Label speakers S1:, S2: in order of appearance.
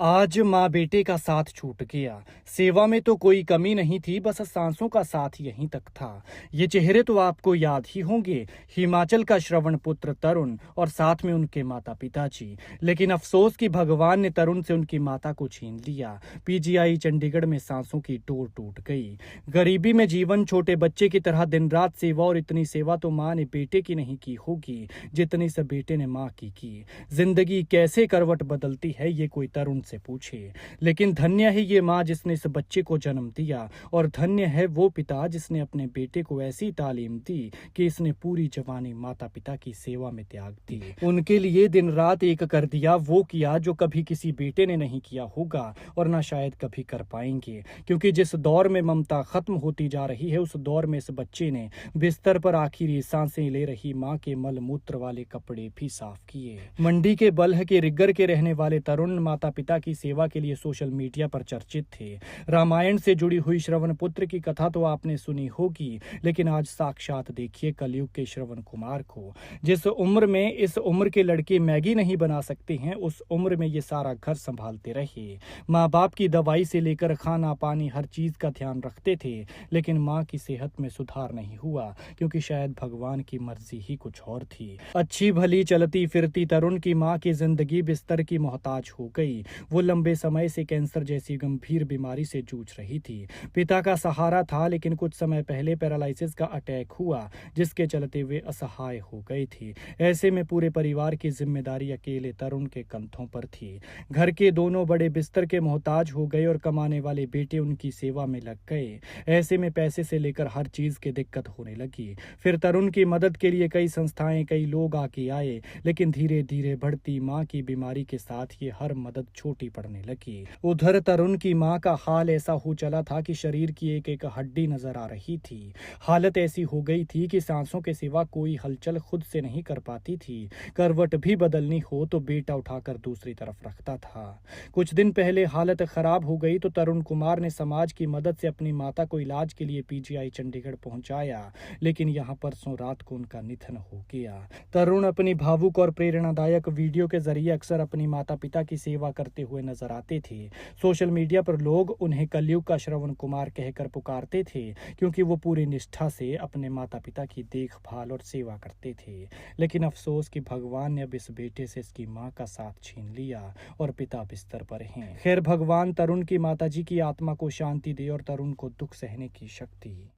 S1: आज माँ बेटे का साथ छूट गया। सेवा में तो कोई कमी नहीं थी, बस सांसों का साथ यहीं तक था। ये चेहरे तो आपको याद ही होंगे, हिमाचल का श्रवण पुत्र तरुण और साथ में उनके माता पिताजी। लेकिन अफसोस कि भगवान ने तरुण से उनकी माता को छीन लिया। पीजीआई चंडीगढ़ में सांसों की डोर टूट गई। गरीबी में जीवन, छोटे बच्चे की तरह दिन रात सेवा, और इतनी सेवा तो माँ ने बेटे की नहीं की होगी जितनी से बेटे ने माँ की। जिंदगी कैसे करवट बदलती है ये कोई तरुण से पूछे। लेकिन धन्य है ये माँ जिसने इस बच्चे को जन्म दिया, और धन्य है वो पिता जिसने अपने बेटे को ऐसी तालीम दी कि इसने पूरी जवानी माता पिता की सेवा में त्याग दी। उनके लिए दिन रात एक कर दिया, वो किया जो कभी किसी बेटे ने नहीं किया होगा और ना शायद कभी कर पाएंगे। क्योंकि जिस दौर में ममता खत्म होती जा रही है, उस दौर में इस बच्चे ने बिस्तर पर आखिरी सांसें ले रही माँ के मल मूत्र वाले कपड़े भी साफ किए। मंडी के बल्ह के रिग्गर के रहने वाले तरुण माता पिता की सेवा के लिए सोशल मीडिया पर चर्चित थे। रामायण से जुड़ी हुई श्रवण पुत्र की कथा तो आपने सुनी होगी, लेकिन आज साक्षात देखिए कलयुग के श्रवण कुमार को। जिस उम्र में इस उम्र के लड़के मैगी नहीं बना सकते हैं, उस उम्र में ये सारा घर संभालते रहे। माँ बाप की दवाई से लेकर खाना पानी हर चीज का ध्यान रखते थे, लेकिन माँ की सेहत में सुधार नहीं हुआ, क्योंकि शायद भगवान की मर्जी ही कुछ और थी। अच्छी भली चलती फिरती तरुण की माँ की जिंदगी बिस्तर की मोहताज हो गई। वो लंबे समय से कैंसर जैसी गंभीर बीमारी से जूझ रही थी। पिता का सहारा था, लेकिन कुछ समय पहले पैरालिसिस का अटैक हुआ, जिसके चलते वे असहाय हो गई थी। ऐसे में पूरे परिवार की जिम्मेदारी अकेले तरुण के कंधों पर थी। घर के दोनों बड़े बिस्तर के मोहताज हो गए और कमाने वाले बेटे उनकी सेवा में लग गए। ऐसे में पैसे से लेकर हर चीज की दिक्कत होने लगी। फिर तरुण की मदद के लिए कई संस्थाएं, कई लोग आके आए, लेकिन धीरे धीरे बढ़ती माँ की बीमारी के साथ ये हर मदद छोटी पड़ने लगी। उधर तरुण की माँ का हाल ऐसा हो चला था कि शरीर की एक एक हड्डी नजर आ रही थी। हालत ऐसी हो गई थी कि सांसों के सिवा कोई हलचल खुद से नहीं कर पाती थी। करवट भी बदलनी हो तो बेटा उठाकर दूसरी तरफ रखता था। कुछ दिन पहले हालत खराब हो गई तो तरुण कुमार ने समाज की मदद से अपनी माता को इलाज के लिए पीजीआई चंडीगढ़ पहुंचाया, लेकिन यहाँ परसों रात को उनका निधन हो गया। तरुण अपनी भावुक और प्रेरणादायक वीडियो के जरिए अक्सर अपनी माता पिता की सेवा करते हुए नजर आते थे। सोशल मीडिया पर लोग उन्हें कलयुग का श्रवण कुमार कहकर पुकारते थे, क्योंकि वो पूरी निष्ठा से अपने माता पिता की देखभाल और सेवा करते थे। लेकिन अफसोस कि भगवान ने अब इस बेटे से इसकी माँ का साथ छीन लिया और पिता बिस्तर पर हैं। खैर, भगवान तरुण की माताजी की आत्मा को शांति दे और तरुण को दुख सहने की शक्ति